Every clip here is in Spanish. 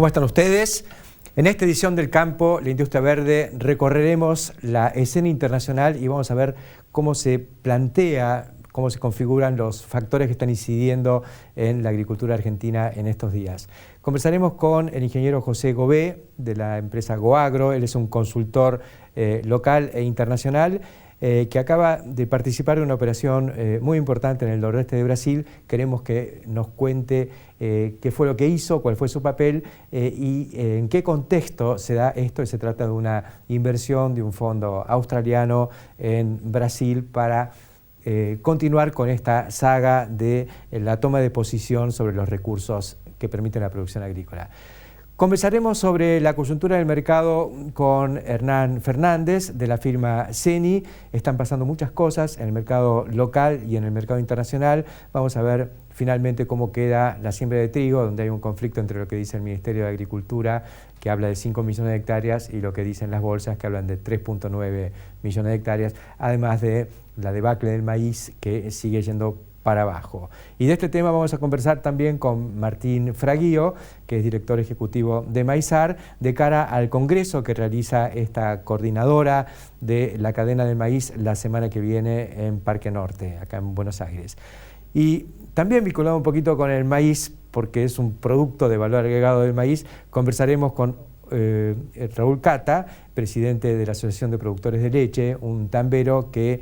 ¿Cómo están ustedes? En esta edición del Campo, la Industria Verde, recorreremos la escena internacional y vamos a ver cómo se plantea, cómo se configuran los factores que están incidiendo en la agricultura argentina en estos días. Conversaremos con el ingeniero José Gobé, de la empresa Goagro. Él es un consultor local e internacional que acaba de participar de una operación muy importante en el noroeste de Brasil. Queremos que nos cuente qué fue lo que hizo, cuál fue su papel y en qué contexto se da esto. Se trata de una inversión de un fondo australiano en Brasil para continuar con esta saga de la toma de posición sobre los recursos que permiten la producción agrícola. Conversaremos sobre la coyuntura del mercado con Hernán Fernández de la firma CENI. Están pasando muchas cosas en el mercado local y en el mercado internacional. Vamos a ver finalmente cómo queda la siembra de trigo, donde hay un conflicto entre lo que dice el Ministerio de Agricultura, que habla de 5 millones de hectáreas, y lo que dicen las bolsas, que hablan de 3.9 millones de hectáreas, además de la debacle del maíz, que sigue yendo para abajo. Y de este tema vamos a conversar también con Martín Fraguío, que es director ejecutivo de Maizar, de cara al congreso que realiza esta coordinadora de la cadena del maíz la semana que viene en Parque Norte, acá en Buenos Aires. Y también vinculado un poquito con el maíz, porque es un producto de valor agregado del maíz, conversaremos con Raúl Cata, presidente de la Asociación de Productores de Leche, un tambero que,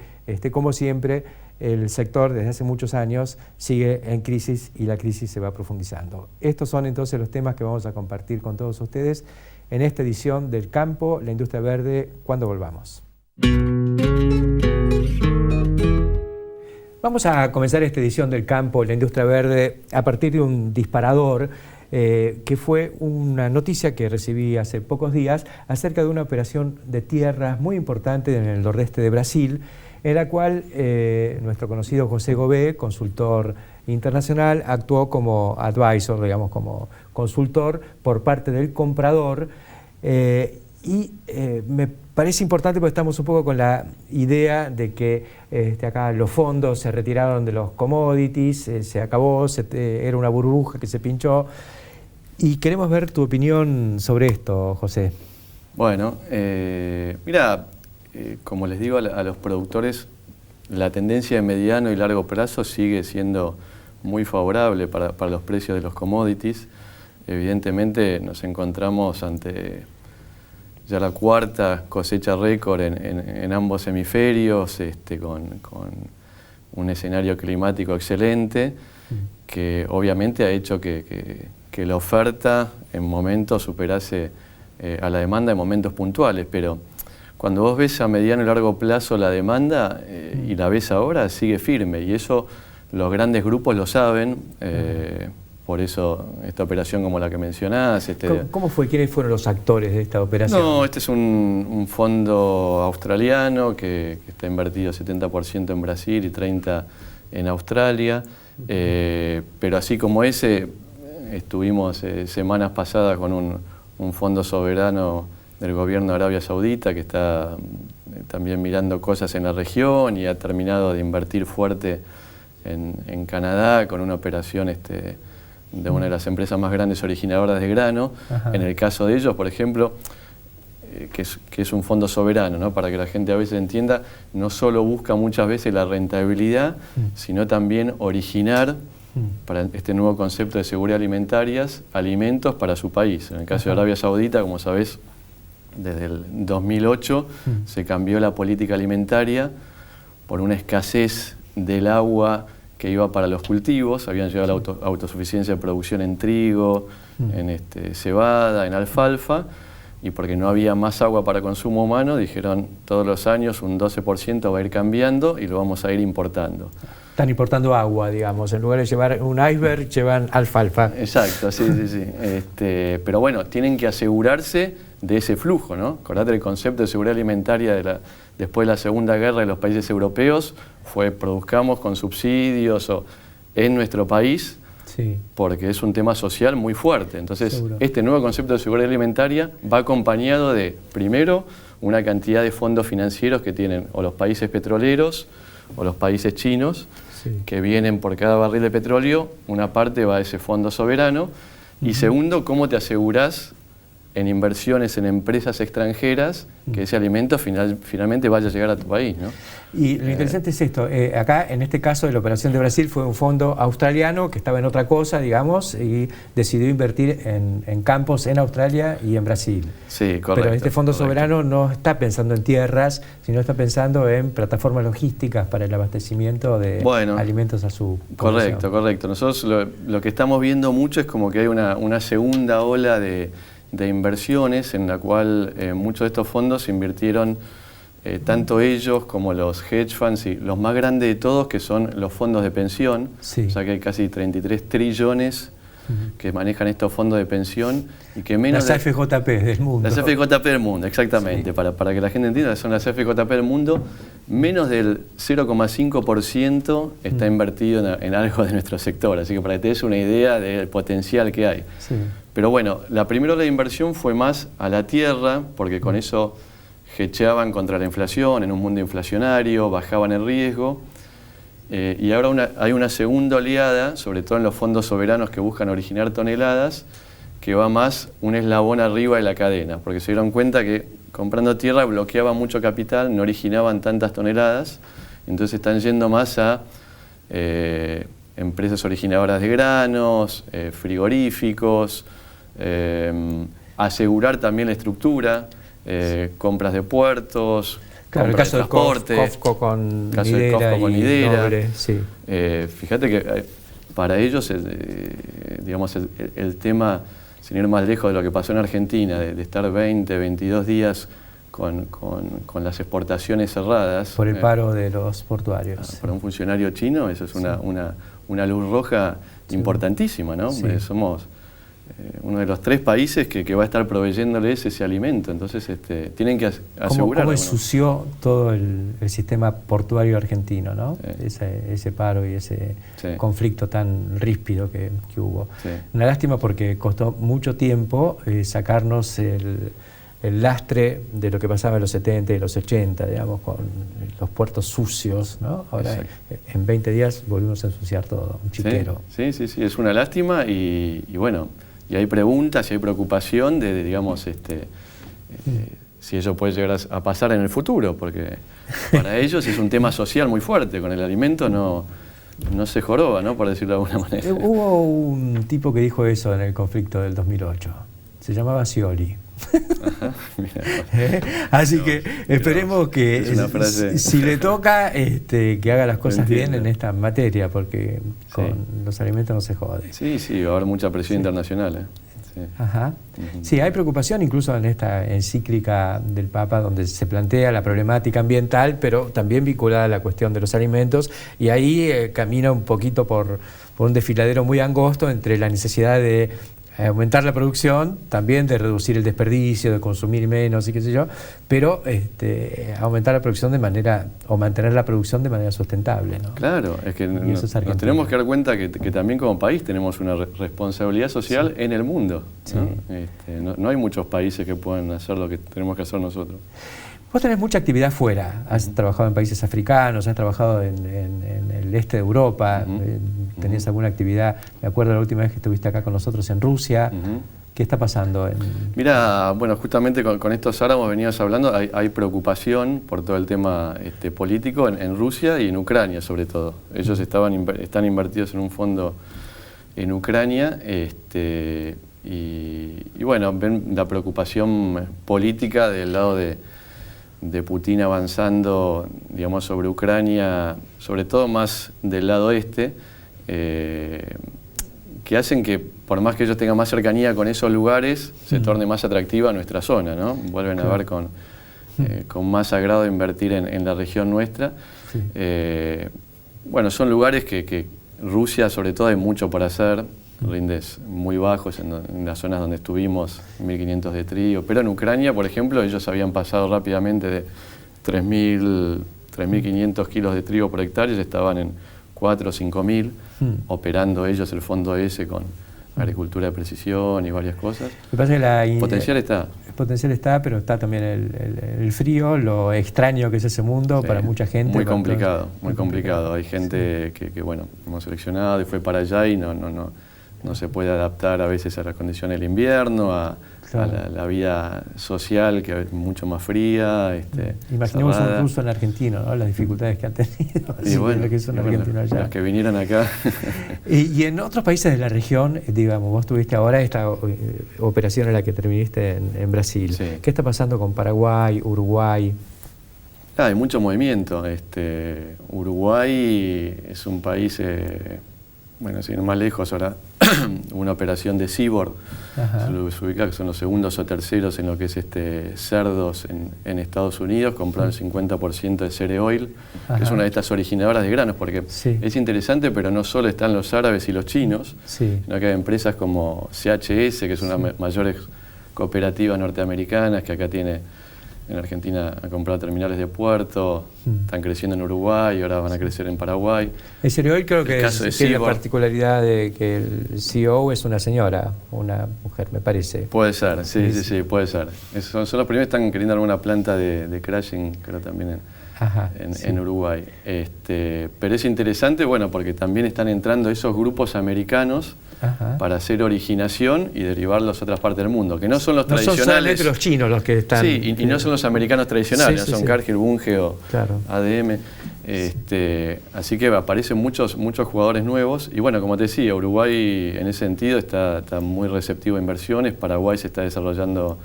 como siempre, el sector desde hace muchos años sigue en crisis y la crisis se va profundizando. Estos son entonces los temas que vamos a compartir con todos ustedes en esta edición del Campo, la Industria Verde, cuando volvamos. Vamos a comenzar esta edición del Campo, la Industria Verde, a partir de un disparador que fue una noticia que recibí hace pocos días acerca de una operación de tierras muy importante en el nordeste de Brasil, en la cual nuestro conocido José Gobé, consultor internacional, actuó como advisor, digamos, como consultor por parte del comprador. Me parece importante porque estamos un poco con la idea de que acá los fondos se retiraron de los commodities, se acabó, era una burbuja que se pinchó. Y queremos ver tu opinión sobre esto, José. Bueno, mira, como les digo a los productores, la tendencia de mediano y largo plazo sigue siendo muy favorable para los precios de los commodities. Evidentemente nos encontramos ante ya la cuarta cosecha récord en ambos hemisferios, con un escenario climático excelente, que obviamente ha hecho que la oferta en momentos superase a la demanda en momentos puntuales, pero cuando vos ves a mediano y largo plazo la demanda y la ves ahora, sigue firme, y eso los grandes grupos lo saben. Por eso esta operación como la que mencionás. ¿Cómo fue? ¿Quiénes fueron los actores de esta operación? No, este es un fondo australiano que está invertido 70% en Brasil y 30% en Australia. Pero así como ese, estuvimos semanas pasadas con un fondo soberano del gobierno de Arabia Saudita, que está también mirando cosas en la región y ha terminado de invertir fuerte en Canadá con una operación de una de las empresas más grandes originadoras de grano. Ajá. En el caso de ellos, por ejemplo, que es un fondo soberano, ¿no? Para que la gente a veces entienda, no solo busca muchas veces la rentabilidad, sino también originar, para este nuevo concepto de seguridad alimentaria, alimentos para su país. En el caso de Arabia Saudita, como sabés, desde el 2008 se cambió la política alimentaria por una escasez del agua que iba para los cultivos. Habían llegado a la autosuficiencia de producción en trigo, en cebada, en alfalfa, y porque no había más agua para consumo humano, dijeron todos los años un 12% va a ir cambiando y lo vamos a ir importando. Están importando agua, digamos, en lugar de llevar un iceberg, llevan alfalfa. Exacto, sí. Pero bueno, tienen que asegurarse de ese flujo, ¿no? Acordate, el concepto de seguridad alimentaria después de la Segunda Guerra de los países europeos fue produzcamos con subsidios en nuestro país, sí, porque es un tema social muy fuerte. Entonces, seguro, este nuevo concepto de seguridad alimentaria va acompañado de, primero, una cantidad de fondos financieros que tienen o los países petroleros o los países chinos, sí, que vienen por cada barril de petróleo, una parte va a ese fondo soberano, Y segundo, ¿cómo te asegurás en inversiones en empresas extranjeras que ese alimento finalmente vaya a llegar a tu país, ¿no? Y lo interesante es esto, acá en este caso de la operación de Brasil fue un fondo australiano que estaba en otra cosa, digamos, y decidió invertir en campos en Australia y en Brasil. Sí, correcto. Pero este fondo soberano no está pensando en tierras, sino está pensando en plataformas logísticas para el abastecimiento de alimentos a su población. Correcto. Nosotros lo que estamos viendo mucho es como que hay una segunda ola de inversiones en la cual muchos de estos fondos invirtieron tanto ellos como los hedge funds y los más grandes de todos, que son los fondos de pensión. Sí. O sea que hay casi 33 trillones que manejan estos fondos de pensión y que menos... Las AFJP del mundo. Las AFJP del mundo, exactamente. Sí. Para que la gente entienda, son las AFJP del mundo. Menos del 0,5% está invertido en algo de nuestro sector. Así que para que te des una idea del potencial que hay. Sí. Pero bueno, la primera ola de inversión fue más a la tierra, porque con eso hedgeaban contra la inflación, en un mundo inflacionario, bajaban el riesgo. Y ahora hay una segunda oleada, sobre todo en los fondos soberanos que buscan originar toneladas, que va más un eslabón arriba de la cadena, porque se dieron cuenta que comprando tierra bloqueaba mucho capital, no originaban tantas toneladas, entonces están yendo más a empresas originadoras de granos, frigoríficos, asegurar también la estructura, compras de puertos, claro, el caso de transporte, COFCO con Nidera. Sí. Fíjate que para ellos, digamos, el tema, sin ir más lejos de lo que pasó en Argentina, de estar 20, 22 días con las exportaciones cerradas. Por el paro de los portuarios. Para un funcionario chino, eso es una luz roja importantísima, ¿no? Sí. Somos uno de los 3 países que va a estar proveyéndoles ese alimento, entonces tienen que asegurarlo. ¿Cómo ensució todo el sistema portuario argentino, ¿no? Sí. Ese paro y ese conflicto tan ríspido que hubo. Sí. Una lástima porque costó mucho tiempo sacarnos el lastre de lo que pasaba en los 70 y los 80, digamos, con los puertos sucios, ¿no? Ahora en 20 días volvimos a ensuciar todo, un chiquero. Sí, es una lástima y bueno, y hay preguntas y hay preocupación de digamos, si eso puede llegar a pasar en el futuro, porque para ellos es un tema social muy fuerte, con el alimento no se joroba, ¿no? Por decirlo de alguna manera. Hubo un tipo que dijo eso en el conflicto del 2008, se llamaba Scioli. Ajá, mira, así que esperemos que si le toca que haga las cosas bien en esta materia, porque con los alimentos no se jode. Sí, va a haber mucha presión internacional. Sí. Ajá. Sí, hay preocupación incluso en esta encíclica del Papa donde se plantea la problemática ambiental, pero también vinculada a la cuestión de los alimentos, y ahí camina un poquito por un desfiladero muy angosto entre la necesidad de aumentar la producción, también de reducir el desperdicio, de consumir menos y qué sé yo, pero aumentar la producción de manera, o mantener la producción de manera sustentable, ¿no? Claro, es que nos tenemos que dar cuenta que también como país tenemos una responsabilidad social en el mundo, ¿no? No hay muchos países que puedan hacer lo que tenemos que hacer nosotros. Vos tenés mucha actividad fuera, has trabajado en países africanos, has trabajado en el este de Europa, tenés alguna actividad, me acuerdo la última vez que estuviste acá con nosotros en Rusia. ¿Qué está pasando? Mira, bueno, justamente con estos árabes veníamos hablando, hay preocupación por todo el tema político en Rusia y en Ucrania sobre todo. Ellos están invertidos en un fondo en Ucrania y bueno, ven la preocupación política del lado de Putin avanzando, digamos, sobre Ucrania, sobre todo más del lado este, que hacen que, por más que ellos tengan más cercanía con esos lugares, se torne más atractiva nuestra zona, ¿no? Vuelven a ver con más agrado invertir en la región nuestra. Sí. Bueno, son lugares que Rusia, sobre todo, hay mucho por hacer, rindes muy bajos en las zonas donde estuvimos, 1.500 de trigo, pero en Ucrania, por ejemplo, ellos habían pasado rápidamente de 3.500 kilos de trigo por hectárea, ya estaban en 4 o 5.000, operando ellos el fondo ese con agricultura de precisión y varias cosas. Lo que pasa es que el potencial está. El potencial está, pero está también el frío, lo extraño que es ese mundo para mucha gente. Muy complicado, muy complicado. Hay gente que bueno, hemos seleccionado y fue para allá y no no se puede adaptar a veces a las condiciones del invierno, a la vida social que es mucho más fría. Imaginemos cerrada. un ruso en argentino, ¿no? Las dificultades que han tenido. Y bueno, lo que es un argentino allá. Los que vinieron acá. Y en otros países de la región, digamos, vos tuviste ahora esta operación en la que terminaste en Brasil. Sí. ¿Qué está pasando con Paraguay, Uruguay? Hay mucho movimiento. Uruguay es un país, bueno, sin ir más lejos, ahora una operación de Seaboard, se ubica que son los segundos o terceros en lo que es cerdos en Estados Unidos, compraron el 50% de Cere Oil, que es una de estas originadoras de granos, porque es interesante, pero no solo están los árabes y los chinos, sino que hay empresas como CHS, que es una de las mayores cooperativas norteamericanas, que acá tiene, en Argentina ha comprado terminales de puerto, están creciendo en Uruguay, ahora van a crecer en Paraguay. El Cere Oil creo que tiene la particularidad de que el CEO es una señora, una mujer, me parece. Puede ser, sí, puede ser. Son los primeros que están queriendo alguna planta de crushing, creo también en Uruguay. Pero es interesante, bueno, porque también están entrando esos grupos americanos para hacer originación y derivarlos a otras partes del mundo, que no son los tradicionales. No son solamente los chinos los que están... Sí, y no son los americanos tradicionales, son Cargill, Bunge o ADM. Así que aparecen muchos jugadores nuevos. Y bueno, como te decía, Uruguay en ese sentido está muy receptivo a inversiones. Paraguay se está desarrollando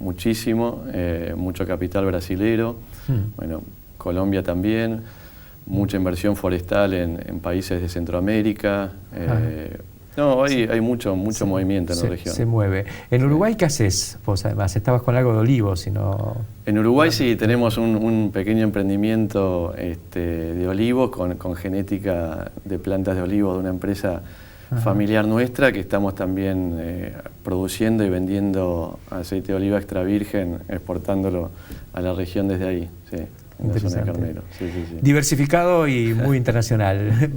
muchísimo, mucho capital brasilero. Bueno, Colombia también, mucha inversión forestal en países de Centroamérica. No, hay mucho movimiento en la región. Se mueve. ¿En Uruguay qué haces vos además? Estabas con algo de olivos, sino... En Uruguay sí, tenemos un pequeño emprendimiento de olivos con genética de plantas de olivo de una empresa familiar nuestra, que estamos también produciendo y vendiendo aceite de oliva extra virgen, exportándolo a la región desde ahí. Sí. Interesante. Diversificado y muy internacional.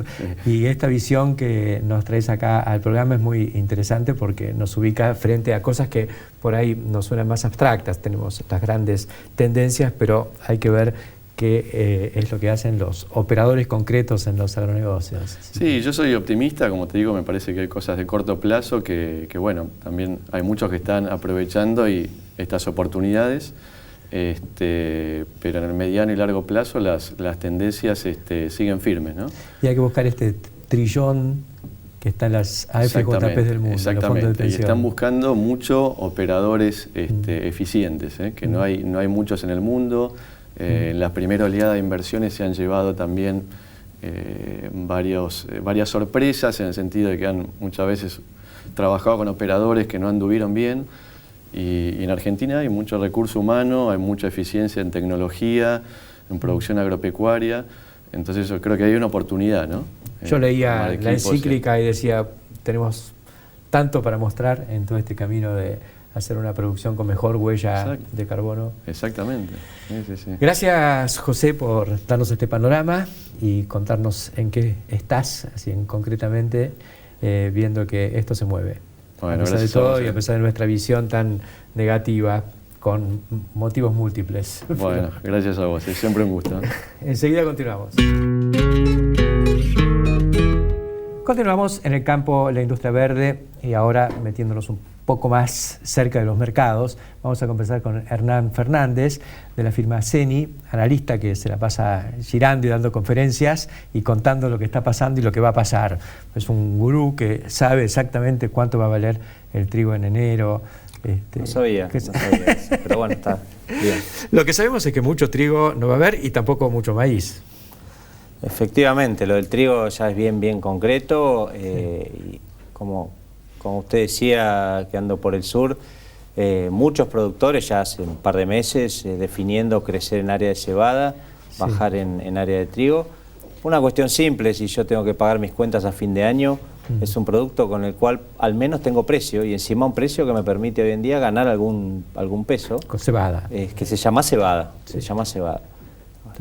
Y esta visión que nos traes acá al programa es muy interesante porque nos ubica frente a cosas que por ahí nos suenan más abstractas. Tenemos estas grandes tendencias, pero hay que ver qué es lo que hacen los operadores concretos en los agronegocios. Sí, yo soy optimista, como te digo, me parece que hay cosas de corto plazo que bueno, también hay muchos que están aprovechando estas oportunidades. Pero en el mediano y largo plazo las tendencias siguen firmes, ¿no? Y hay que buscar este trillón que está en las AFJP del mundo. Exactamente, y están buscando muchos operadores eficientes, que no hay muchos en el mundo. En la primera oleada de inversiones se han llevado también varias sorpresas, en el sentido de que han muchas veces trabajado con operadores que no anduvieron bien. Y en Argentina hay mucho recurso humano, hay mucha eficiencia en tecnología, en producción agropecuaria, entonces yo creo que hay una oportunidad, ¿no? Yo leía la encíclica y decía, tenemos tanto para mostrar en todo este camino de hacer una producción con mejor huella de carbono. Exactamente. Sí. Gracias, José, por darnos este panorama y contarnos en qué estás, así concretamente, viendo que esto se mueve. Bueno, a pesar de todo y a pesar de nuestra visión tan negativa, con motivos múltiples. Bueno, gracias a vos, es siempre un gusto. Enseguida continuamos. Continuamos en el campo de la industria verde y ahora metiéndonos un poco más cerca de los mercados. Vamos a conversar con Hernán Fernández de la firma CENI, analista que se la pasa girando y dando conferencias y contando lo que está pasando y lo que va a pasar. Es un gurú que sabe exactamente cuánto va a valer el trigo en enero. No sabía eso, pero bueno, está bien. Lo que sabemos es que mucho trigo no va a haber y tampoco mucho maíz. Efectivamente, lo del trigo ya es bien concreto. Y como usted decía, que ando por el sur, muchos productores ya hace un par de meses definiendo crecer en área de cebada, bajar en área de trigo. Una cuestión simple, si yo tengo que pagar mis cuentas a fin de año, es un producto con el cual al menos tengo precio y encima un precio que me permite hoy en día ganar algún peso. Con cebada. Que se llama cebada,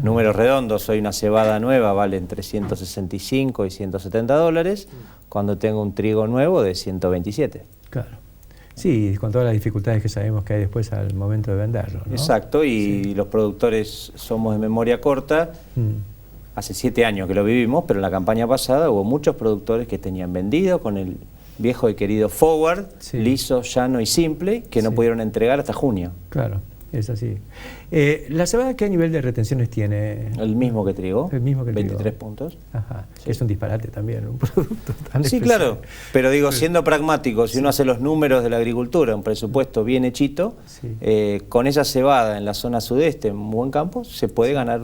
Números redondos, hoy una cebada nueva vale entre 165 y 170 dólares, cuando tengo un trigo nuevo de 127. Claro. Sí, con todas las dificultades que sabemos que hay después al momento de venderlo, ¿no? Exacto, y los productores somos de memoria corta. Hace 7 años que lo vivimos, pero en la campaña pasada hubo muchos productores que tenían vendido con el viejo y querido forward, Sí. liso, llano y simple, que no Sí. pudieron entregar hasta junio. Claro, es así. ¿La cebada qué nivel de retenciones tiene? El mismo que trigo, El mismo que trigo. 23 puntos. Ajá, que es un disparate también, un producto tan Sí, especial. claro, pero digo, siendo pragmático, si uno hace los números de la agricultura, un presupuesto bien hechito, Sí. con esa cebada en la zona sudeste, en buen campo, se puede ganar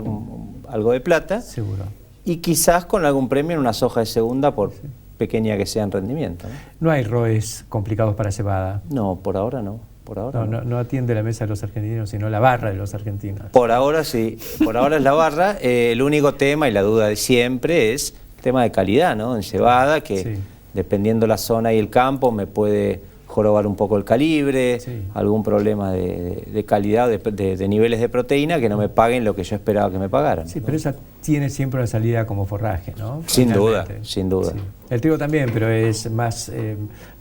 algo de plata, Seguro. y quizás con algún premio en una soja de segunda, por pequeña que sea en rendimiento. No hay ROEs complicados para cebada. No, por ahora no. Por ahora No atiende la mesa de los argentinos, sino la barra de los argentinos. Por ahora sí, por ahora es la barra. El único tema y la duda de siempre es el tema de calidad, ¿no? En cebada, que Sí. dependiendo la zona y el campo me puede jorobar un poco el calibre, Sí. algún problema de calidad, de niveles de proteína, que no me paguen lo que yo esperaba que me pagaran. Sí, pero esa tiene siempre una salida como forraje, ¿no? Sin duda, Finalmente. sin duda. Sí. El trigo también, pero es más,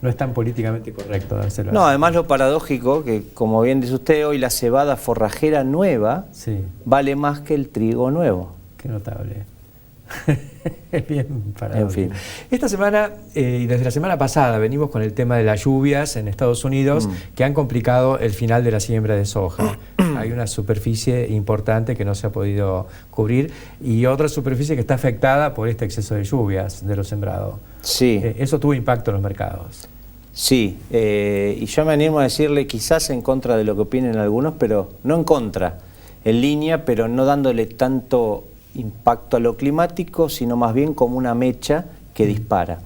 no es tan políticamente correcto dárselo. No, además lo paradójico, que como bien dice usted, hoy la cebada forrajera nueva Sí, vale más que el trigo nuevo. qué notable. Es bien paradójico. En fin. Esta semana, y desde la semana pasada, venimos con el tema de las lluvias en Estados Unidos que han complicado el final de la siembra de soja. Hay una superficie importante que no se ha podido cubrir y otra superficie que está afectada por este exceso de lluvias de lo sembrado. Sí. Eso tuvo impacto en los mercados. Sí, y yo me animo a decirle quizás en contra de lo que opinen algunos, pero no en contra, en línea, pero no dándole tanto impacto a lo climático, sino más bien como una mecha que dispara.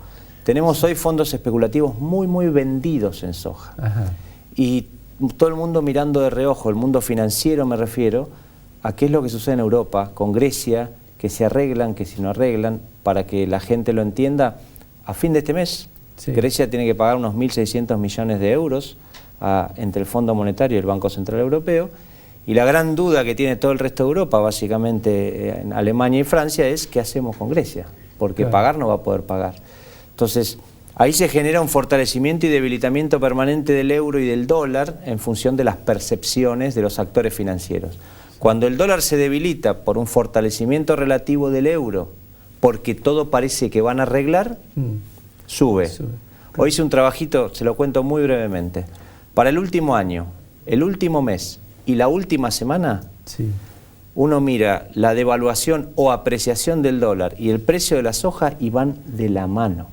Tenemos hoy fondos especulativos muy vendidos en soja. Ajá. Y todo el mundo mirando de reojo, el mundo financiero me refiero, a qué es lo que sucede en Europa, con Grecia, que se arreglan, que si no arreglan, para que la gente lo entienda, a fin de este mes, Sí. Grecia tiene que pagar unos 1.600 millones de euros entre el Fondo Monetario y el Banco Central Europeo, y la gran duda que tiene todo el resto de Europa, básicamente en Alemania y Francia, es qué hacemos con Grecia, porque Claro. pagar no va a poder pagar. Entonces, ahí se genera un fortalecimiento y debilitamiento permanente del euro y del dólar en función de las percepciones de los actores financieros. Cuando el dólar se debilita por un fortalecimiento relativo del euro, porque todo parece que van a arreglar, sube. Hoy hice un trabajito, se lo cuento muy brevemente. Para el último año, el último mes y la última semana, Sí. uno mira la devaluación o apreciación del dólar y el precio de la soja y van de la mano,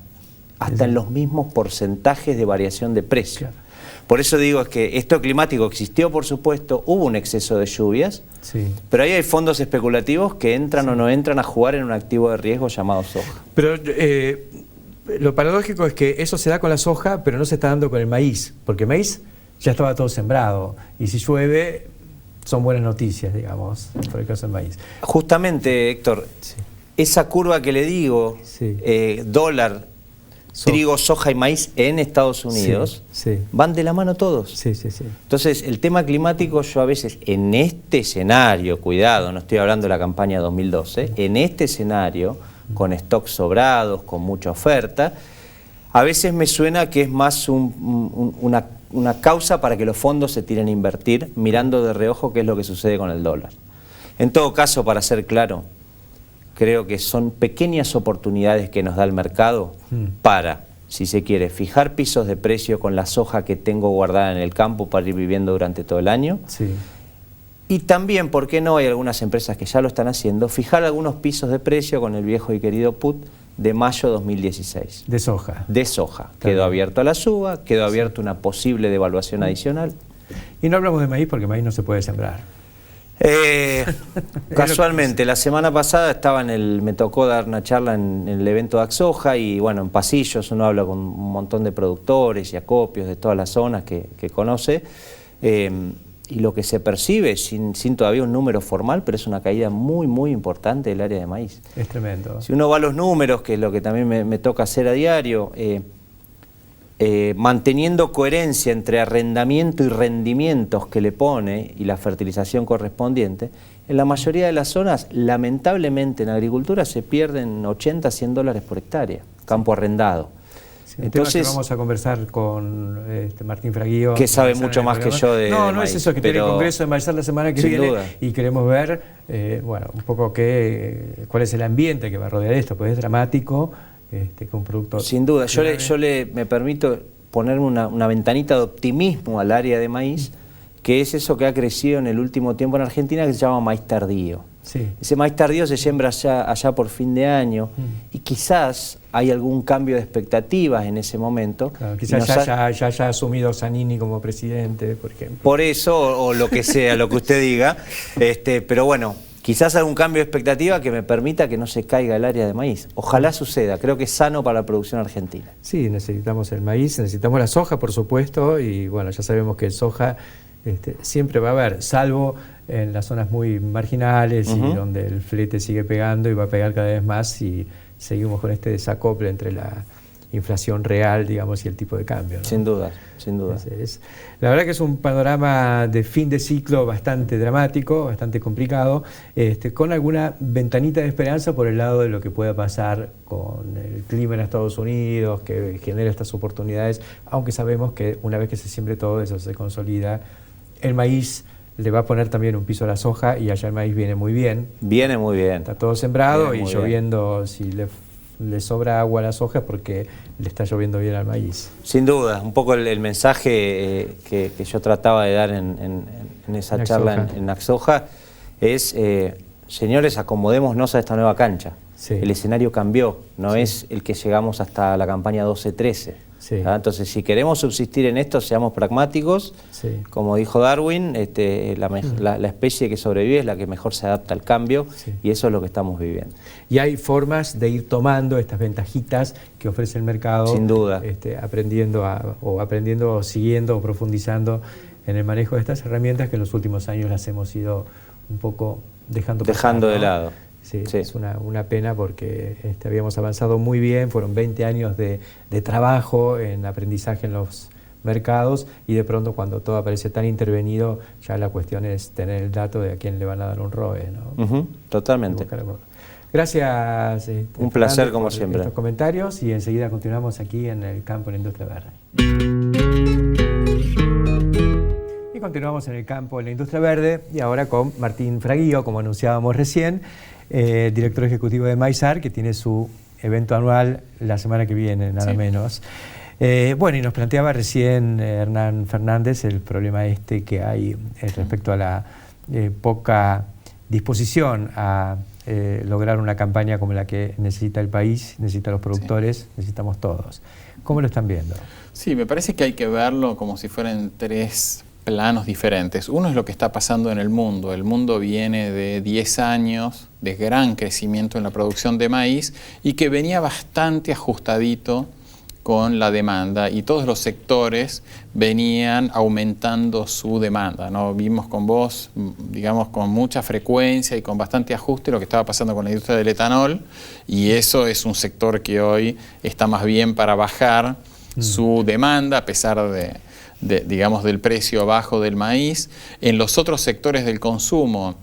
hasta en los mismos porcentajes de variación de precio. Claro. Por eso digo es que esto climático existió, por supuesto, hubo un exceso de lluvias, Sí. pero ahí hay fondos especulativos que entran o no entran a jugar en un activo de riesgo llamado soja. Pero lo paradójico es que eso se da con la soja, pero no se está dando con el maíz, porque el maíz ya estaba todo sembrado, y si llueve son buenas noticias, digamos, por el caso del maíz. Justamente, Héctor, Sí. esa curva que le digo, Sí. dólar, Soja. trigo, soja y maíz en Estados Unidos, Sí, sí. van de la mano todos. Sí, sí, sí. Entonces, el tema climático, yo a veces, en este escenario, cuidado, no estoy hablando de la campaña 2012, en este escenario, con stocks sobrados, con mucha oferta, a veces me suena que es más una causa para que los fondos se tiren a invertir, mirando de reojo qué es lo que sucede con el dólar. En todo caso, para ser claro, creo que son pequeñas oportunidades que nos da el mercado para, si se quiere, fijar pisos de precio con la soja que tengo guardada en el campo para ir viviendo durante todo el año. Sí. Y también, ¿por qué no? Hay algunas empresas que ya lo están haciendo, fijar algunos pisos de precio con el viejo y querido put de mayo 2016. De soja. De soja. Claro. Quedó abierto a la suba, quedó abierto una posible devaluación adicional. Y no hablamos de maíz porque maíz no se puede sembrar. Casualmente, la semana pasada me tocó dar una charla en el evento de Axoja y bueno, en pasillos uno habla con un montón de productores y acopios de todas las zonas que conoce y lo que se percibe, sin todavía un número formal, pero es una caída muy importante del área de maíz. Es tremendo. Si uno va a los números, que es lo que también me toca hacer a diario, manteniendo coherencia entre arrendamiento y rendimientos que le pone y la fertilización correspondiente, en la mayoría de las zonas, lamentablemente en agricultura se pierden 80 a 100 dólares por hectárea, campo arrendado. Sí, entonces vamos a conversar con Martín Fraguío, que sabe mucho más que yo de no maíz, es eso, que tiene el Congreso de Maizal la semana que sin viene duda. Y queremos ver bueno, un poco cuál es el ambiente que va a rodear esto, porque es dramático que un producto... Sin duda, yo me permito poner una ventanita de optimismo al área de maíz, que es eso que ha crecido en el último tiempo en Argentina, que se llama maíz tardío. Sí. Ese maíz tardío se siembra allá por fin de año y quizás hay algún cambio de expectativas en ese momento. Claro, quizás ya haya asumido Zanini como presidente, por ejemplo. Por eso, o lo que sea, lo que usted diga. Pero bueno, quizás algún cambio de expectativa que me permita que no se caiga el área de maíz. Ojalá suceda, creo que es sano para la producción argentina. Sí, necesitamos el maíz, necesitamos la soja, por supuesto, y bueno, ya sabemos que soja siempre va a haber, salvo en las zonas muy marginales y donde el flete sigue pegando y va a pegar cada vez más y seguimos con este desacople entre la inflación real, digamos, y el tipo de cambio, ¿no? Sin duda, sin duda. La verdad que es un panorama de fin de ciclo bastante dramático, bastante complicado, con alguna ventanita de esperanza por el lado de lo que pueda pasar con el clima en Estados Unidos, que genera estas oportunidades, aunque sabemos que una vez que se siembre todo eso se consolida. El maíz le va a poner también un piso a la soja y allá el maíz viene muy bien. Viene muy bien. Está todo sembrado y lloviendo, si le sobra agua a la soja es porque le está lloviendo bien al maíz. Sin duda, un poco el mensaje que yo trataba de dar en esa charla en Axoja es, señores, acomodémonos a esta nueva cancha. Sí. El escenario cambió, no es el que llegamos hasta la campaña 12-13. Sí. Entonces, si queremos subsistir en esto, seamos pragmáticos. Sí. Como dijo Darwin, la especie que sobrevive es la que mejor se adapta al cambio, y eso es lo que estamos viviendo. Y hay formas de ir tomando estas ventajitas que ofrece el mercado. Sin duda. Aprendiendo, siguiendo o profundizando en el manejo de estas herramientas que en los últimos años las hemos ido un poco dejando de lado. Sí, es una pena porque habíamos avanzado muy bien, fueron 20 años de trabajo en aprendizaje en los mercados y de pronto cuando todo aparece tan intervenido ya la cuestión es tener el dato de a quién le van a dar un ROE, ¿no? Totalmente. Gracias. Un placer como siempre. Estos comentarios y enseguida continuamos aquí en el campo de la industria verde. Y continuamos en el campo de la industria verde y ahora con Martín Fraguío, como anunciábamos recién, director ejecutivo de Maizar, que tiene su evento anual la semana que viene, nada menos. Bueno, y nos planteaba recién Hernán Fernández el problema que hay respecto a la poca disposición a lograr una campaña como la que necesita el país, necesitan los productores, necesitamos todos. ¿Cómo lo están viendo? Sí, me parece que hay que verlo como si fueran tres planos diferentes. Uno es lo que está pasando en el mundo. El mundo viene de 10 años de gran crecimiento en la producción de maíz y que venía bastante ajustadito con la demanda y todos los sectores venían aumentando su demanda, ¿no? Vimos con vos, digamos, con mucha frecuencia y con bastante ajuste lo que estaba pasando con la industria del etanol y eso es un sector que hoy está más bien para bajar su demanda a pesar digamos, del precio bajo del maíz. En los otros sectores del consumo,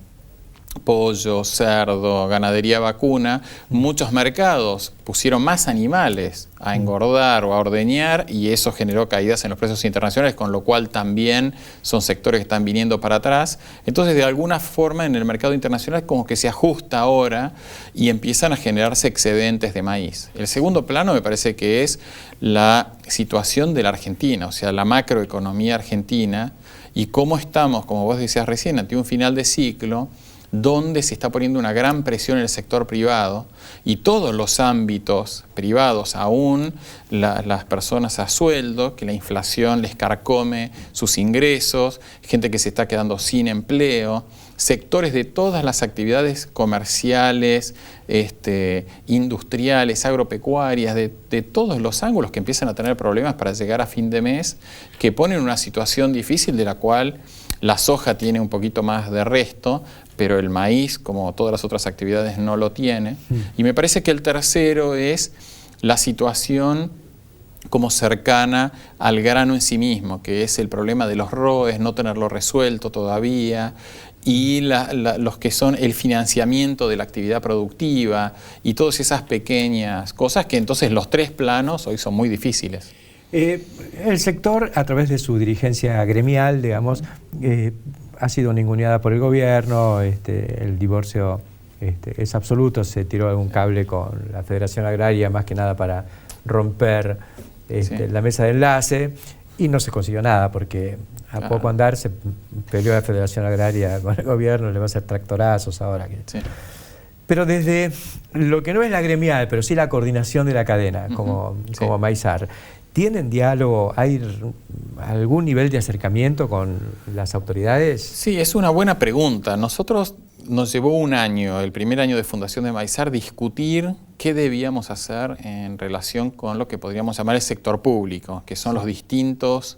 pollo, cerdo, ganadería vacuna, muchos mercados pusieron más animales a engordar o a ordeñar y eso generó caídas en los precios internacionales, con lo cual también son sectores que están viniendo para atrás. Entonces, de alguna forma, en el mercado internacional como que se ajusta ahora y empiezan a generarse excedentes de maíz. El segundo plano me parece que es la situación de la Argentina, o sea, la macroeconomía argentina y cómo estamos, como vos decías recién, ante un final de ciclo donde se está poniendo una gran presión en el sector privado y todos los ámbitos privados, aún las personas a sueldo, que la inflación les carcome sus ingresos, gente que se está quedando sin empleo, sectores de todas las actividades comerciales, industriales, agropecuarias, de todos los ángulos que empiezan a tener problemas para llegar a fin de mes, que ponen una situación difícil de la cual la soja tiene un poquito más de resto, pero el maíz, como todas las otras actividades, no lo tiene. Y me parece que el tercero es la situación como cercana al grano en sí mismo, que es el problema de los ROEs, no tenerlo resuelto todavía, y los que son el financiamiento de la actividad productiva y todas esas pequeñas cosas que entonces los tres planos hoy son muy difíciles. El sector, a través de su dirigencia gremial, digamos, ha sido ninguneada por el gobierno, el divorcio es absoluto. Se tiró algún cable con la Federación Agraria, más que nada para romper la mesa de enlace, y no se consiguió nada, porque a poco andar se peleó la Federación Agraria con el gobierno, le va a hacer tractorazos ahora. Pero desde lo que no es la gremial, pero sí la coordinación de la cadena, como Maizar, ¿tienen diálogo? ¿Hay algún nivel de acercamiento con las autoridades? Sí, es una buena pregunta. Nosotros nos llevó un año, el primer año de fundación de Maizar, discutir qué debíamos hacer en relación con lo que podríamos llamar el sector público, que son los distintos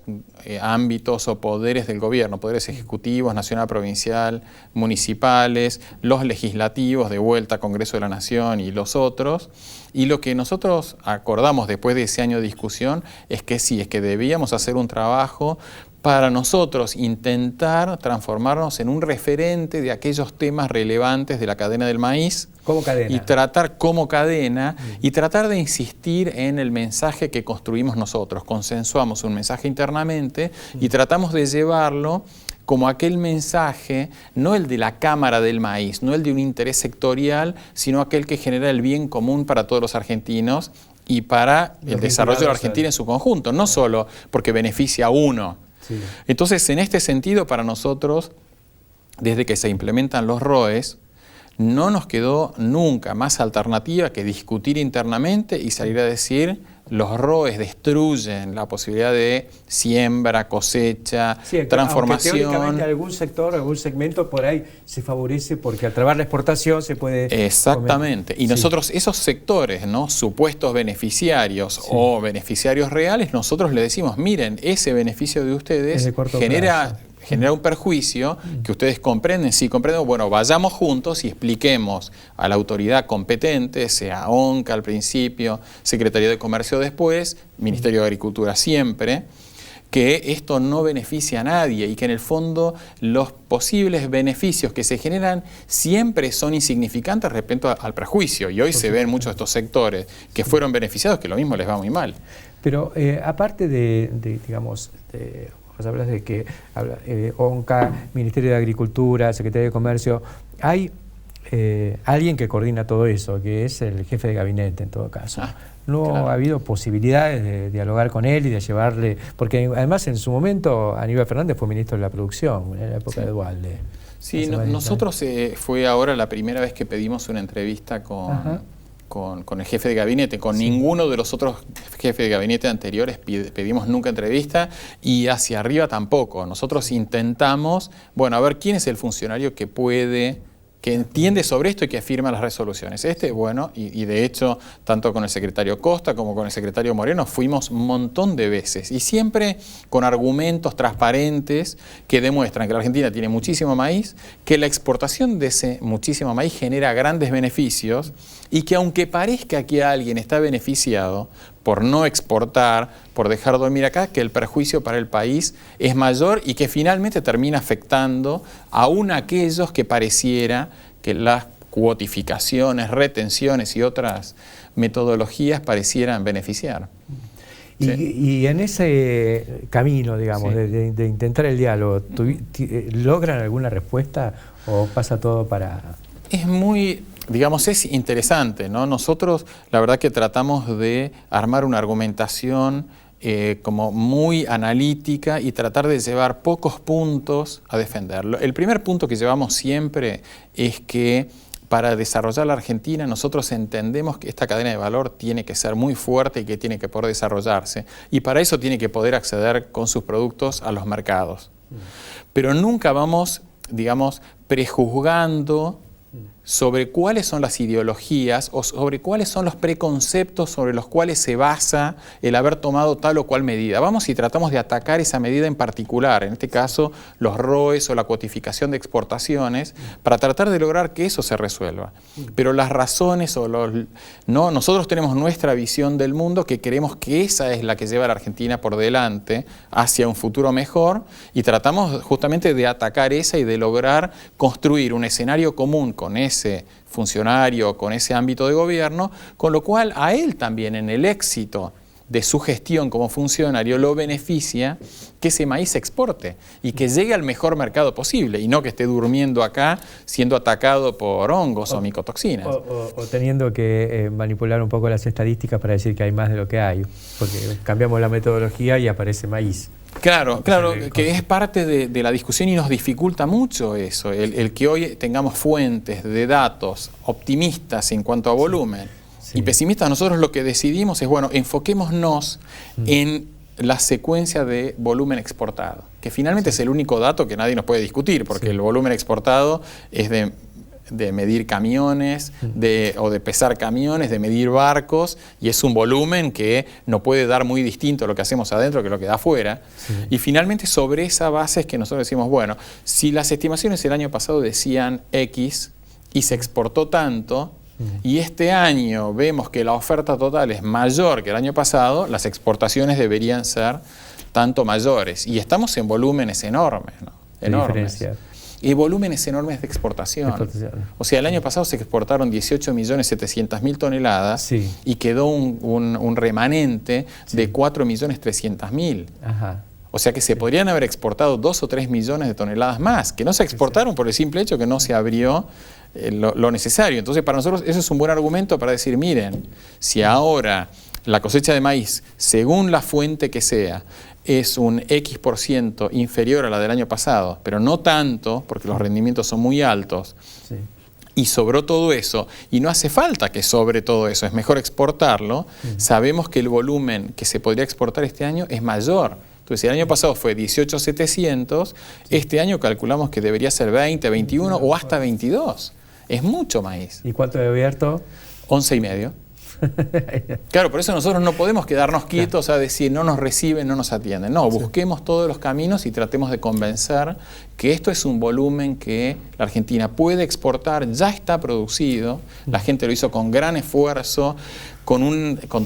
ámbitos o poderes del gobierno, poderes ejecutivos, nacional, provincial, municipales, los legislativos, de vuelta Congreso de la Nación y los otros. Y lo que nosotros acordamos después de ese año de discusión es que sí, es que debíamos hacer un trabajo para nosotros intentar transformarnos en un referente de aquellos temas relevantes de la cadena del maíz. Como cadena. Y tratar como cadena y tratar de insistir en el mensaje que construimos nosotros. Consensuamos un mensaje internamente y tratamos de llevarlo como aquel mensaje, no el de la Cámara del Maíz, no el de un interés sectorial, sino aquel que genera el bien común para todos los argentinos y para el desarrollo de la Argentina en su conjunto, no solo porque beneficia a uno. Entonces, en este sentido, para nosotros, desde que se implementan los ROEs, no nos quedó nunca más alternativa que discutir internamente y salir a decir los ROEs destruyen la posibilidad de siembra, cosecha, transformación. Aunque teóricamente algún sector, algún segmento por ahí se favorece porque al trabar la exportación se puede... Exactamente. Y nosotros esos sectores, ¿no?, supuestos beneficiarios o beneficiarios reales, nosotros le decimos, miren, ese beneficio de ustedes genera un perjuicio que ustedes comprenden. Si comprenden, bueno, vayamos juntos y expliquemos a la autoridad competente, sea ONCA al principio, Secretaría de Comercio después, Ministerio de Agricultura siempre, que esto no beneficia a nadie y que en el fondo los posibles beneficios que se generan siempre son insignificantes respecto al perjuicio. Y hoy se ven muchos de estos sectores que fueron beneficiados que lo mismo les va muy mal. Pero aparte digamos, vos hablas de que ONCA, Ministerio de Agricultura, Secretaría de Comercio, hay alguien que coordina todo eso, que es el jefe de gabinete en todo caso. ¿No ha habido posibilidades de dialogar con él y de llevarle? Porque además en su momento Aníbal Fernández fue ministro de la Producción, en la época de Duhalde. Sí, nosotros fue ahora la primera vez que pedimos una entrevista con el jefe de gabinete. Con ninguno de los otros jefes de gabinete anteriores pedimos nunca entrevista y hacia arriba tampoco. Nosotros intentamos, bueno, a ver quién es el funcionario que entiende sobre esto y que firma las resoluciones. Bueno, y de hecho, tanto con el secretario Costa como con el secretario Moreno fuimos un montón de veces y siempre con argumentos transparentes que demuestran que la Argentina tiene muchísimo maíz, que la exportación de ese muchísimo maíz genera grandes beneficios y que aunque parezca que alguien está beneficiado por no exportar, por dejar de dormir acá, que el perjuicio para el país es mayor y que finalmente termina afectando aún a aquellos que pareciera que las cuotificaciones, retenciones y otras metodologías parecieran beneficiar. Y en ese camino, digamos, de intentar el diálogo, ¿logran alguna respuesta o pasa todo para...? Es muy... Digamos, es interesante, ¿no? Nosotros, la verdad que tratamos de armar una argumentación como muy analítica y tratar de llevar pocos puntos a defenderlo. El primer punto que llevamos siempre es que para desarrollar la Argentina nosotros entendemos que esta cadena de valor tiene que ser muy fuerte y que tiene que poder desarrollarse. Y para eso tiene que poder acceder con sus productos a los mercados. Pero nunca vamos, digamos, prejuzgando sobre cuáles son las ideologías o sobre cuáles son los preconceptos sobre los cuales se basa el haber tomado tal o cual medida. Vamos y tratamos de atacar esa medida en particular, en este caso los ROEs o la cuotificación de exportaciones, para tratar de lograr que eso se resuelva. Pero las razones nosotros tenemos nuestra visión del mundo que creemos que esa es la que lleva a la Argentina por delante hacia un futuro mejor y tratamos justamente de atacar esa y de lograr construir un escenario común con ese funcionario, con ese ámbito de gobierno, con lo cual a él también en el éxito de su gestión como funcionario lo beneficia que ese maíz se exporte y que llegue al mejor mercado posible y no que esté durmiendo acá siendo atacado por hongos o micotoxinas. O teniendo que manipular un poco las estadísticas para decir que hay más de lo que hay, porque cambiamos la metodología y aparece maíz. Claro, que es parte de la discusión y nos dificulta mucho eso, el que hoy tengamos fuentes de datos optimistas en cuanto a volumen. Y pesimistas. Nosotros lo que decidimos es, bueno, enfoquémonos en la secuencia de volumen exportado, que finalmente es el único dato que nadie nos puede discutir, porque el volumen exportado es de medir camiones, o de pesar camiones, de medir barcos, y es un volumen que no puede dar muy distinto a lo que hacemos adentro que lo que da afuera. Y finalmente sobre esa base es que nosotros decimos, bueno, si las estimaciones el año pasado decían X y se exportó tanto, y este año vemos que la oferta total es mayor que el año pasado, las exportaciones deberían ser tanto mayores. Y estamos en volúmenes enormes, ¿no? Enormes. Y volúmenes enormes de exportación. O sea, el año pasado se exportaron 18.700.000 toneladas y quedó un remanente de 4.300.000. O sea que se podrían haber exportado 2 o 3 millones de toneladas más, que no se exportaron por el simple hecho que no se abrió lo necesario. Entonces, para nosotros eso es un buen argumento para decir, miren, si ahora la cosecha de maíz, según la fuente que sea, es un X% inferior a la del año pasado, pero no tanto, porque los rendimientos son muy altos, y sobró todo eso, y no hace falta que sobre todo eso, es mejor exportarlo, sabemos que el volumen que se podría exportar este año es mayor. Entonces, el año pasado fue 18.700, este año calculamos que debería ser 20, 21 o hasta 22. Es mucho maíz. ¿Y cuánto de abierto? 11,5. Claro, por eso nosotros no podemos quedarnos quietos a decir no nos reciben, no nos atienden. No, busquemos todos los caminos y tratemos de convencer que esto es un volumen que la Argentina puede exportar, ya está producido, la gente lo hizo con gran esfuerzo,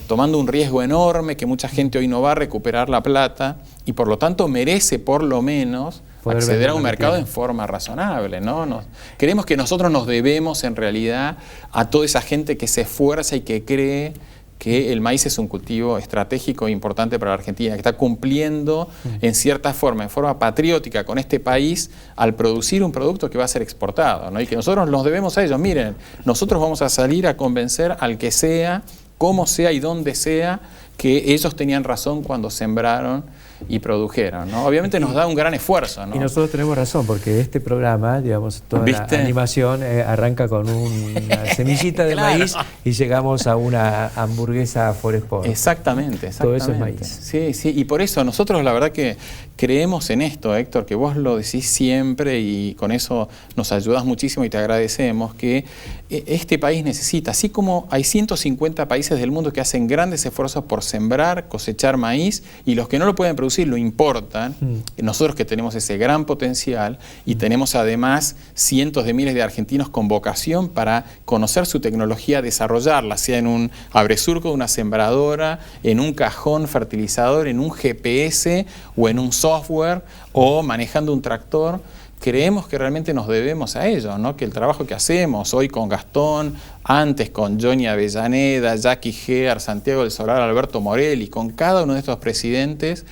tomando un riesgo enorme, que mucha gente hoy no va a recuperar la plata y por lo tanto merece por lo menos acceder a un mercado en forma razonable, ¿no? Creemos que nosotros nos debemos en realidad a toda esa gente que se esfuerza y que cree que el maíz es un cultivo estratégico e importante para la Argentina, que está cumpliendo en cierta forma, en forma patriótica con este país al producir un producto que va a ser exportado, ¿no? Y que nosotros nos debemos a ellos. Miren, nosotros vamos a salir a convencer al que sea, como sea y donde sea, que ellos tenían razón cuando sembraron y produjeron, ¿no? Obviamente nos da un gran esfuerzo, ¿no? Y nosotros tenemos razón, porque este programa, digamos, toda la animación arranca con una semillita de maíz y llegamos a una hamburguesa Foresport. Exactamente. Todo eso es maíz. Sí, y por eso nosotros la verdad que creemos en esto, Héctor, que vos lo decís siempre y con eso nos ayudas muchísimo y te agradecemos, que este país necesita, así como hay 150 países del mundo que hacen grandes esfuerzos por sembrar, cosechar maíz, y los que no lo pueden producir lo importan, nosotros que tenemos ese gran potencial y tenemos además cientos de miles de argentinos con vocación para conocer su tecnología, desarrollarla, sea en un abresurco de una sembradora, en un cajón fertilizador, en un GPS o en un software o manejando un tractor. Creemos que realmente nos debemos a ellos, ¿no? Que el trabajo que hacemos hoy con Gastón, antes con Johnny Avellaneda, Jackie Gear, Santiago del Solar, Alberto Morelli, con cada uno de estos presidentes,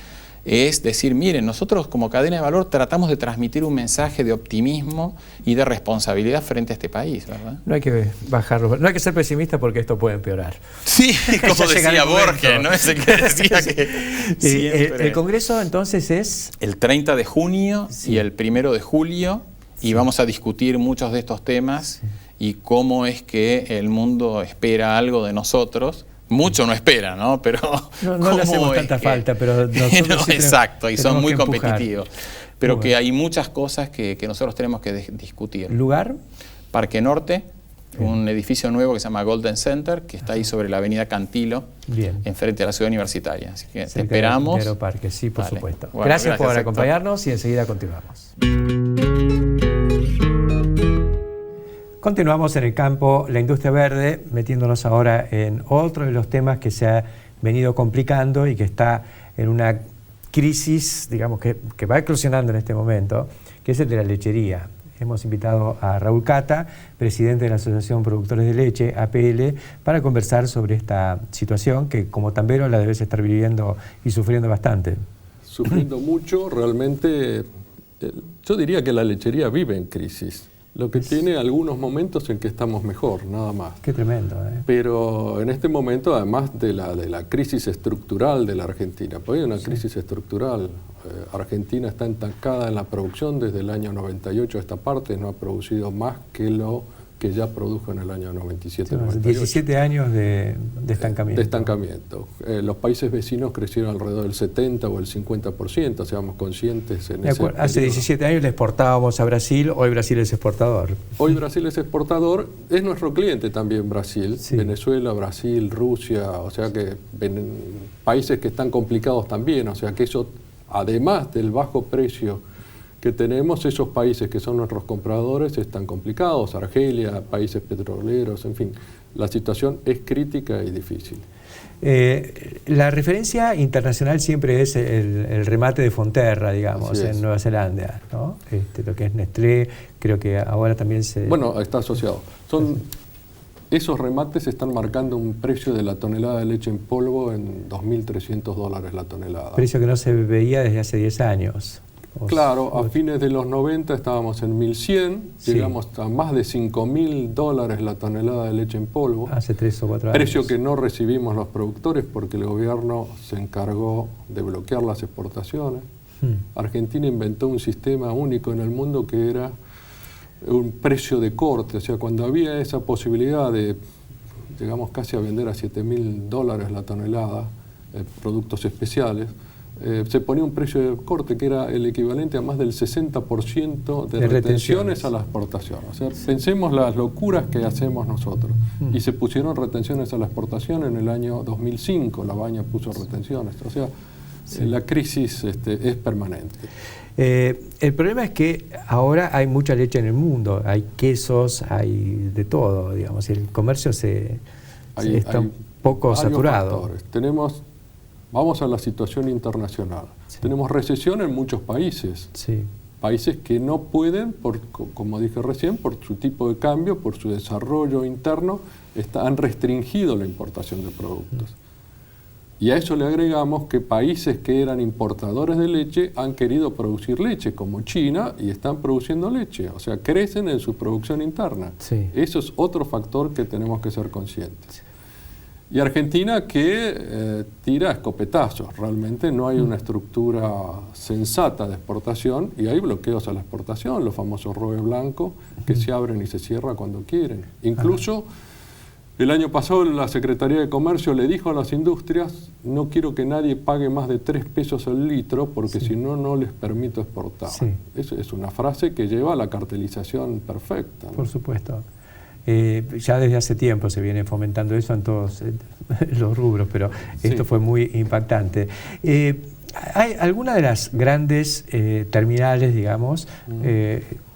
es decir, miren, nosotros como cadena de valor tratamos de transmitir un mensaje de optimismo y de responsabilidad frente a este país, ¿verdad? No hay que bajarlo, no hay que ser pesimista porque esto puede empeorar. Sí, como decía Borges, ¿no? Ese que decía que el Congreso entonces es el 30 de junio y el 1 de julio y vamos a discutir muchos de estos temas y cómo es que el mundo espera algo de nosotros. Mucho no espera, ¿no? Pero no le hacemos tanta falta, pero nosotros no, exacto, y son muy empujar. competitivos. Pero que hay muchas cosas que nosotros tenemos que discutir. ¿Lugar? Parque Norte, un edificio nuevo que se llama Golden Center, que está ahí sobre la avenida Cantilo, enfrente de la ciudad universitaria. Así que te esperamos. Parque, sí, por supuesto. Bueno, gracias por acompañarnos y enseguida continuamos. Continuamos en el campo, la industria verde, metiéndonos ahora en otro de los temas que se ha venido complicando y que está en una crisis, digamos, que va eclosionando en este momento, que es el de la lechería. hemos invitado a Raúl Cata, presidente de la Asociación Productores de Leche, APL, para conversar sobre esta situación que como tambero la debes estar viviendo y sufriendo bastante. Sufriendo mucho, realmente yo diría que la lechería vive en crisis. Lo que tiene algunos momentos en que estamos mejor, nada más. Qué tremendo, ¿eh? Pero en este momento, además de la crisis estructural de la Argentina, pues hay una crisis estructural. Argentina está estancada en la producción desde el año 98 a esta parte, no ha producido más que lo que ya produjo en el año 97-98. 17 años de estancamiento. De estancamiento. Los países vecinos crecieron alrededor del 70 o el 50%, seamos conscientes en ese periodo. Hace 17 años le exportábamos a Brasil, hoy Brasil es exportador. Hoy Brasil es exportador, es nuestro cliente también Brasil, sí. Venezuela, Brasil, Rusia, o sea que países que están complicados también, o sea que eso, además del bajo precio que tenemos, esos países que son nuestros compradores están complicados, Argelia, países petroleros, en fin, la situación es crítica y difícil. La referencia internacional siempre es el remate de Fonterra, digamos, en Nueva Zelanda, ¿no? Lo que es Nestlé, creo que ahora también se... Bueno, está asociado. Esos remates están marcando un precio de la tonelada de leche en polvo en $2.300 la tonelada. Precio que no se veía desde hace 10 años. Claro, a fines de los 90 estábamos en 1100, sí. Llegamos a más de $5.000 la tonelada de leche en polvo. Hace 3 o 4 años. Precio que no recibimos los productores porque el gobierno se encargó de bloquear las exportaciones. Argentina inventó un sistema único en el mundo que era un precio de corte, o sea, cuando había esa posibilidad de, llegamos casi a vender a $7.000 la tonelada, productos especiales, se ponía un precio de corte que era el equivalente a más del 60% de retenciones a la exportación. O sea, pensemos las locuras que hacemos nosotros. Y se pusieron retenciones a la exportación en el año 2005, la Baña puso retenciones. O sea, la crisis es permanente. El problema es que ahora hay mucha leche en el mundo, hay quesos, hay de todo, digamos, y el comercio está un poco saturado. Factores. Vamos a la situación internacional. Sí. Tenemos recesión en muchos países. Sí. Países que no pueden, como dije recién, por su tipo de cambio, por su desarrollo interno, han restringido la importación de productos. Y a eso le agregamos que países que eran importadores de leche han querido producir leche, como China, y están produciendo leche. O sea, crecen en su producción interna. Sí. Eso es otro factor que tenemos que ser conscientes. Sí. Y Argentina que tira escopetazos, realmente no hay una estructura sensata de exportación y hay bloqueos a la exportación, los famosos robe blanco que se abren y se cierran cuando quieren. Incluso el año pasado la Secretaría de Comercio le dijo a las industrias, no quiero que nadie pague más de 3 pesos el litro porque si no, no les permito exportar. Sí. Eso es una frase que lleva a la cartelización perfecta, ¿no? Por supuesto. Ya desde hace tiempo se viene fomentando eso en todos los rubros, pero esto fue muy impactante. Hay algunas de las grandes terminales, digamos,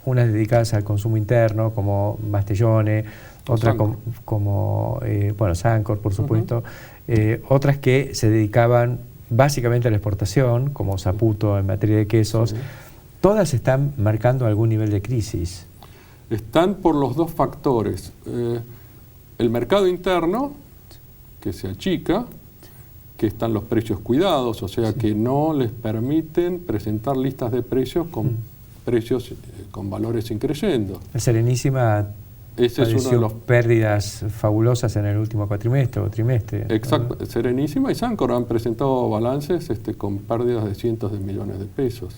unas dedicadas al consumo interno, como Mastellone, otras como Sancor, por supuesto, otras que se dedicaban básicamente a la exportación, como Saputo en materia de quesos. Todas están marcando algún nivel de crisis. Están por los dos factores. El mercado interno, que se achica, que están los precios cuidados, o sea que no les permiten presentar listas de precios con precios con valores increyendo. La Serenísima padeció pérdidas fabulosas en el último cuatrimestre o trimestre. Exacto. ¿No? Serenísima y Sancor han presentado balances con pérdidas de cientos de millones de pesos.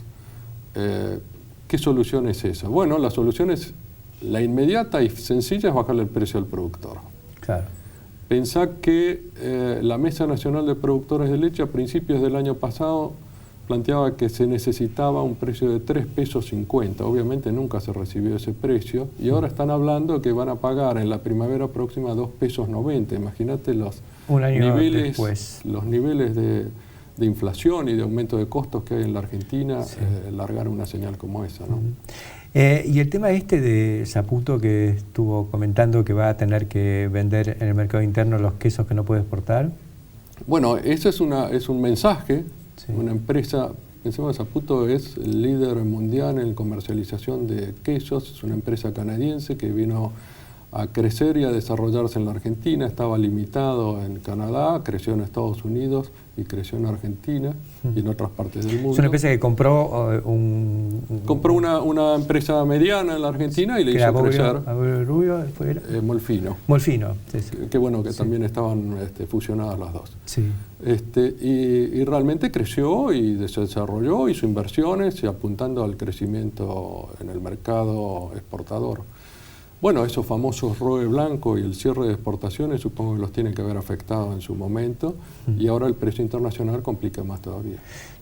¿Qué solución es esa? Bueno, la solución es la inmediata y sencilla es bajarle el precio al productor. Claro. Pensá que la Mesa Nacional de Productores de Leche a principios del año pasado planteaba que se necesitaba un precio de 3 pesos 50. Obviamente nunca se recibió ese precio y ahora están hablando que van a pagar en la primavera próxima 2 pesos 90. Imagínate los niveles de inflación y de aumento de costos que hay en la Argentina, largar una señal como esa, ¿no? Y el tema de Saputo que estuvo comentando que va a tener que vender en el mercado interno los quesos que no puede exportar. Bueno, ese es un mensaje. Una empresa, Pensemos, Saputo es el líder mundial en comercialización de quesos, es una empresa canadiense que vino a crecer y a desarrollarse en la Argentina, estaba limitado en Canadá, creció en Estados Unidos y creció en Argentina y en otras partes del mundo. Es una empresa que compró Compró una empresa mediana en la Argentina y le hizo crecer. ¿Rubio? Molfino. Molfino, sí. Qué bueno que también estaban fusionadas las dos. Sí. Y realmente creció y se desarrolló, hizo inversiones y apuntando al crecimiento en el mercado exportador. Bueno, esos famosos ROE blanco y el cierre de exportaciones supongo que los tienen que haber afectado en su momento y ahora el precio internacional complica más todavía.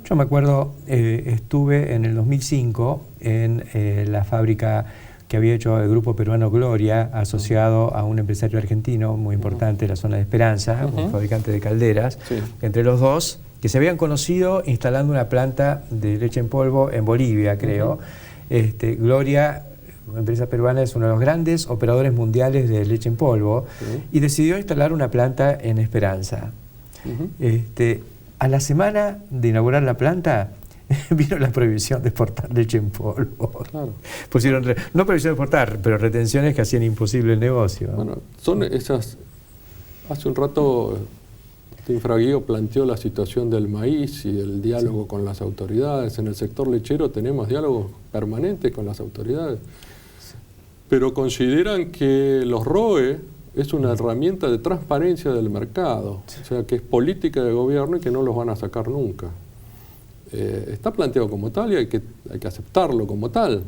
Yo me acuerdo, estuve en el 2005 en la fábrica que había hecho el grupo peruano Gloria, asociado a un empresario argentino muy importante en la zona de Esperanza, un fabricante de calderas, entre los dos, que se habían conocido instalando una planta de leche en polvo en Bolivia, creo. Gloria, una empresa peruana, es uno de los grandes operadores mundiales de leche en polvo y decidió instalar una planta en Esperanza. A la semana de inaugurar la planta vino la prohibición de exportar leche en polvo. Claro. Pusieron, no prohibición de exportar, pero retenciones que hacían imposible el negocio. Bueno, son esas... Hace un rato Infraguío planteó la situación del maíz y el diálogo con las autoridades. En el sector lechero tenemos diálogos permanentes con las autoridades. Pero consideran que los ROE es una herramienta de transparencia del mercado, o sea que es política de gobierno y que no los van a sacar nunca. Está planteado como tal y hay que aceptarlo como tal.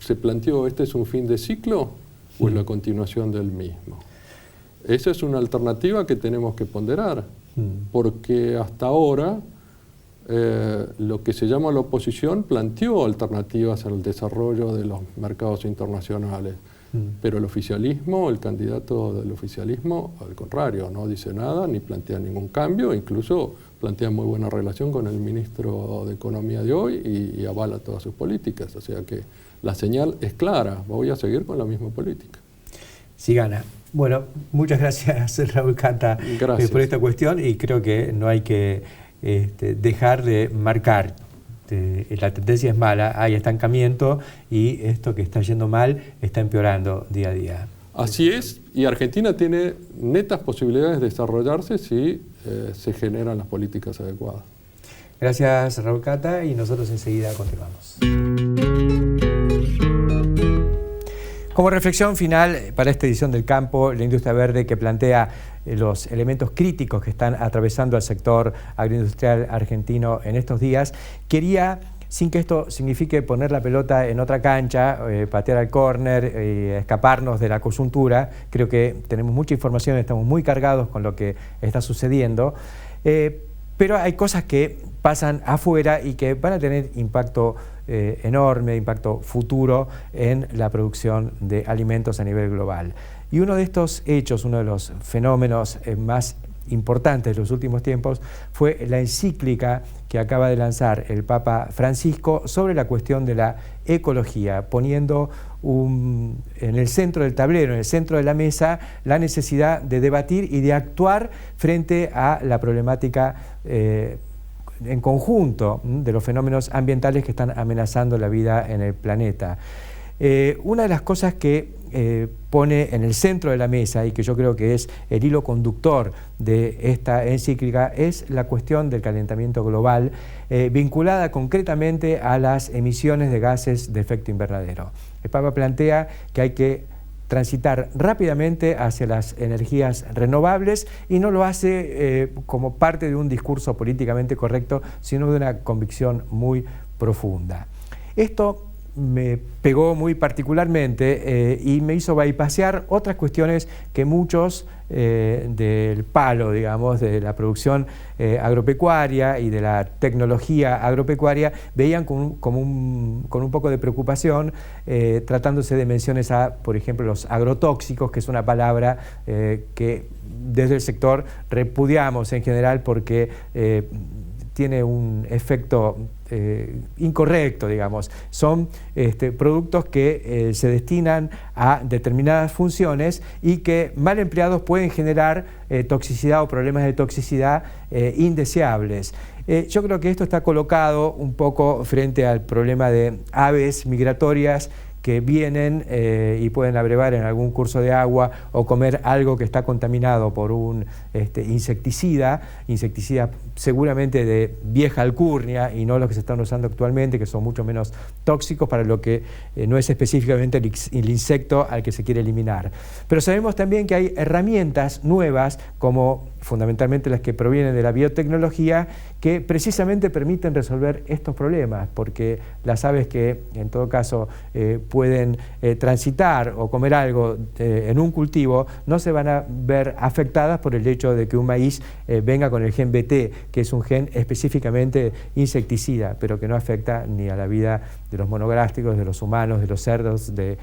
¿Se planteó este es un fin de ciclo o es la continuación del mismo? Esa es una alternativa que tenemos que ponderar, porque hasta ahora lo que se llama la oposición planteó alternativas al desarrollo de los mercados internacionales, pero el oficialismo, el candidato del oficialismo, al contrario, no dice nada ni plantea ningún cambio, incluso plantea muy buena relación con el ministro de Economía de hoy y avala todas sus políticas, o sea que la señal es clara, voy a seguir con la misma política. Si gana. Bueno, muchas gracias Raúl Cata por esta cuestión y creo que no hay que dejar de marcar. La tendencia es mala, hay estancamiento y esto que está yendo mal está empeorando día a día. Así es, y Argentina tiene netas posibilidades de desarrollarse si se generan las políticas adecuadas. Gracias Raúl Cata y nosotros enseguida continuamos. Como reflexión final para esta edición del Campo, la industria verde que plantea los elementos críticos que están atravesando al sector agroindustrial argentino en estos días, quería, sin que esto signifique poner la pelota en otra cancha, patear al córner, escaparnos de la coyuntura, creo que tenemos mucha información, estamos muy cargados con lo que está sucediendo, pero hay cosas que pasan afuera y que van a tener impacto enorme, impacto futuro en la producción de alimentos a nivel global. Y uno de estos hechos, uno de los fenómenos más importantes de los últimos tiempos fue la encíclica que acaba de lanzar el Papa Francisco sobre la cuestión de la ecología, poniendo en el centro del tablero, en el centro de la mesa, la necesidad de debatir y de actuar frente a la problemática en conjunto de los fenómenos ambientales que están amenazando la vida en el planeta. Una de las cosas que pone en el centro de la mesa y que yo creo que es el hilo conductor de esta encíclica es la cuestión del calentamiento global vinculada concretamente a las emisiones de gases de efecto invernadero. El Papa plantea que hay que transitar rápidamente hacia las energías renovables y no lo hace como parte de un discurso políticamente correcto, sino de una convicción muy profunda. Esto me pegó muy particularmente y me hizo bypassear otras cuestiones que muchos del palo, digamos, de la producción agropecuaria y de la tecnología agropecuaria veían con un poco de preocupación, tratándose de menciones a, por ejemplo, los agrotóxicos, que es una palabra que desde el sector repudiamos en general porque tiene un efecto incorrecto, digamos. Son productos que se destinan a determinadas funciones y que mal empleados pueden generar toxicidad o problemas de toxicidad indeseables. Yo creo que esto está colocado un poco frente al problema de aves migratorias que vienen y pueden abrevar en algún curso de agua o comer algo que está contaminado por un insecticida seguramente de vieja alcurnia y no los que se están usando actualmente, que son mucho menos tóxicos para lo que no es específicamente el insecto al que se quiere eliminar. Pero sabemos también que hay herramientas nuevas, como fundamentalmente las que provienen de la biotecnología, que precisamente permiten resolver estos problemas, porque las aves que en todo caso pueden transitar o comer algo en un cultivo no se van a ver afectadas por el hecho de que un maíz venga con el gen BT, que es un gen específicamente insecticida, pero que no afecta ni a la vida de los monográficos, de los humanos, de los cerdos, de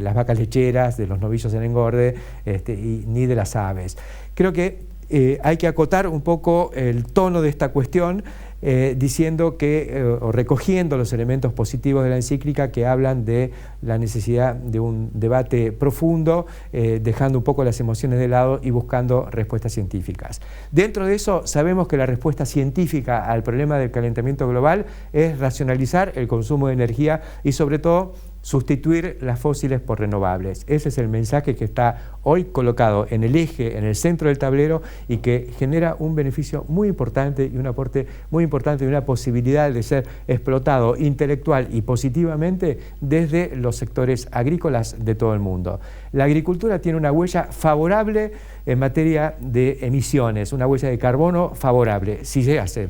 las vacas lecheras, de los novillos en engorde, ni de las aves. Creo que hay que acotar un poco el tono de esta cuestión diciendo que, o recogiendo los elementos positivos de la encíclica que hablan de la necesidad de un debate profundo, dejando un poco las emociones de lado y buscando respuestas científicas. Dentro de eso sabemos que la respuesta científica al problema del calentamiento global es racionalizar el consumo de energía y sobre todo sustituir las fósiles por renovables. Ese es el mensaje que está hoy colocado en el eje, en el centro del tablero y que genera un beneficio muy importante y un aporte muy importante y una posibilidad de ser explotado intelectual y positivamente desde los sectores agrícolas de todo el mundo. La agricultura tiene una huella favorable en materia de emisiones, una huella de carbono favorable, si se hace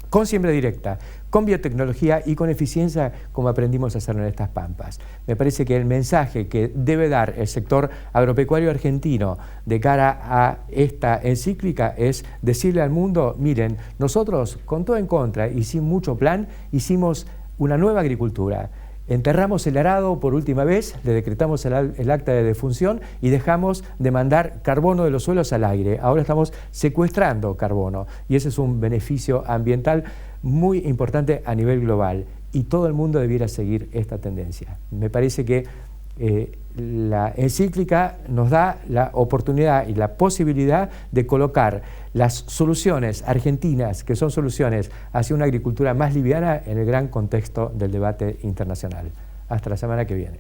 con siembra directa, con biotecnología y con eficiencia, como aprendimos a hacerlo en estas pampas. Me parece que el mensaje que debe dar el sector agropecuario argentino de cara a esta encíclica es decirle al mundo, miren, nosotros con todo en contra y sin mucho plan hicimos una nueva agricultura. Enterramos el arado por última vez, le decretamos el acta de defunción y dejamos de mandar carbono de los suelos al aire. Ahora estamos secuestrando carbono y ese es un beneficio ambiental muy importante a nivel global y todo el mundo debiera seguir esta tendencia. Me parece que la encíclica nos da la oportunidad y la posibilidad de colocar las soluciones argentinas, que son soluciones hacia una agricultura más liviana, en el gran contexto del debate internacional. Hasta la semana que viene.